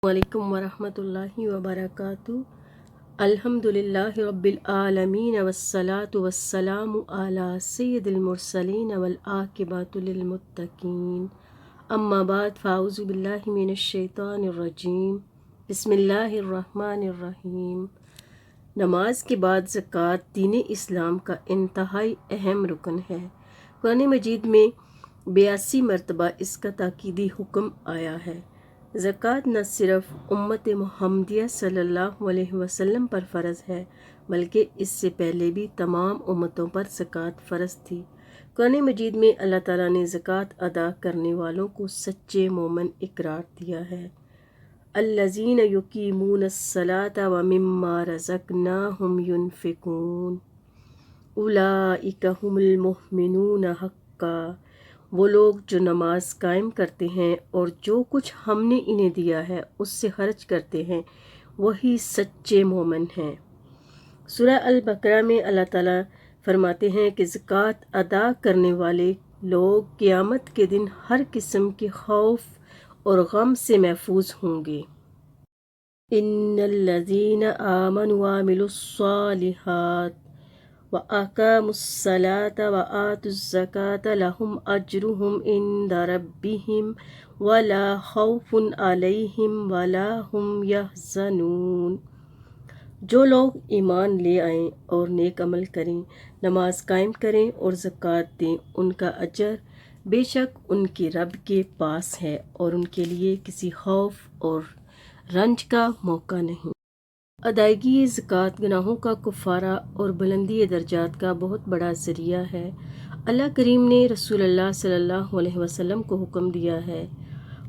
वालेकुम वरहमतुल्लाहि वबरकातुहू। अल्हम्दुलिल्लाहि रब्बिल आलमीन वस्सलातु वस्सलामु अला सय्यिदिल मुरसलीन वल आकिबतु लिल मुत्तकीन। अम्मा बाद फ़ाऊज़ु बिल्लाहि मिनश शैतानिर रजीम। बिस्मिल्लाहिर रहमानिर रहीम। नमाज के बाद ज़कात दीन इस्लाम का इंतहाई अहम रुकन है। कुरान मजीद में 82 मरतबा इसका ताकीदी हुक्म आया है। ज़कात न सिर्फ उम्मत मुहम्मदिया सल्लल्लाहु अलैहि वसल्लम पर फ़र्ज़ है बल्कि इससे पहले भी तमाम उम्मतों पर ज़कात फ़र्ज़ थी। कुरान मजीद में अल्लाह ताला ने ज़कात अदा करने वालों को सच्चे मोमिन इकरार दिया है। अल्लज़ीन युकीमूनस्सलाता व मिम्मा रज़क़नाहुम युनफ़िकून उलाइका हुमुल मुमिनून हक़्क़ा। वो लोग जो नमाज कायम करते हैं और जो कुछ हमने इन्हें दिया है उससे खर्च करते हैं, वही सच्चे मोमिन हैं। सूरह अल बकरा में अल्लाह ताला फरमाते हैं कि ज़कात अदा करने वाले लोग क़यामत के दिन हर किस्म के खौफ और गम से महफूज होंगे। इन्नल्लज़ीना आमनु व अमिलुस्सालिहात व अक़ामुस्सलाता व आतुज़्ज़काता लहुम अज्रुहुम इंदा रब्बिहिम वला खौफुन अलैहिम वला हुम यहज़नून। जो लोग ईमान ले आएं और नेक अमल करें, नमाज कायम करें और ज़कात दें, उनका अजर बेशक उनके रब के पास है और उनके लिए किसी खौफ और रंज का मौका नहीं। अदायगी ज़कात गुनाहों का कुफ़ारा और बुलंदी दर्जात का बहुत बड़ा ज़रिया है। अल्लाह करीम ने रसूलुल्लाह सल्लल्लाहु अलैहि वसल्लम को हुक्म दिया है,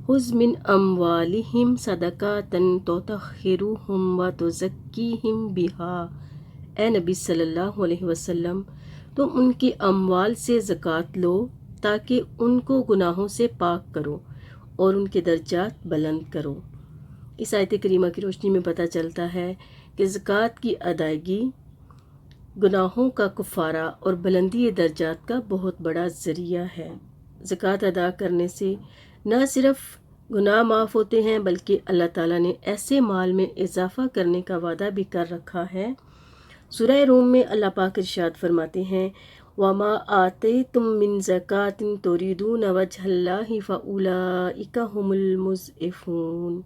हुज़ मिन अम्वालिहिम सदक़ातन तुतहिरुहुम व तुज़क्कीहिम बिहा। ए नबी सल्लल्लाहु अलैहि वसल्लम, तुम उनकी अम्वाल से ज़कात लो ताकि उनको गुनाहों से पाक करो और उनके दर्जात बुलंद करो। इस आयत करीमा की रोशनी में पता चलता है कि ज़कात की अदायगी गुनाहों का कुफ़ारा और बुलंदी दर्जात का बहुत बड़ा ज़रिया है। ज़कात अदा करने से न सिर्फ गुनाह माफ़ होते हैं बल्कि अल्लाह ताला ने ऐसे माल में इजाफ़ा करने का वादा भी कर रखा है। सूरह रूम में अल्लाह पाक इरशाद फरमाते हैं, वमा आतैतुम मिन ज़कातिन तुरीदून वजहल्लाहि फ़उलाइका हुमुल मुज़इफ़ून।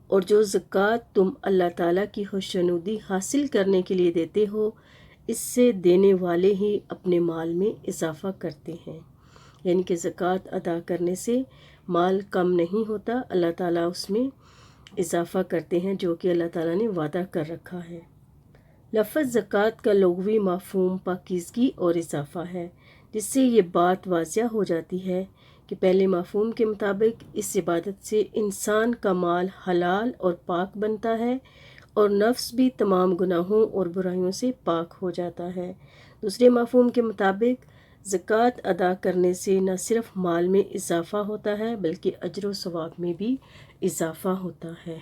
और जो ज़कात तुम अल्लाह ताला की खुशनुदी हासिल करने के लिए देते हो, इससे देने वाले ही अपने माल में इजाफ़ा करते हैं। यानी कि ज़कात अदा करने से माल कम नहीं होता, अल्लाह ताला उसमें इजाफ़ा करते हैं जो कि अल्लाह ताला ने वादा कर रखा है। लफ़्ज़ ज़कात का लुग़वी मफ़हूम पाकीज़गी और इजाफ़ा है, जिससे ये बात वाज़िया हो जाती है कि पहले मफ़हूम के मुताबिक इस इबादत से इंसान का माल हलाल और पाक बनता है और नफ्स भी तमाम गुनाहों और बुराइयों से पाक हो जाता है। दूसरे मफ़हूम के मुताबिक ज़कात अदा करने से न सिर्फ माल में इजाफ़ा होता है बल्कि अजर व सवाब में भी इजाफ़ा होता है।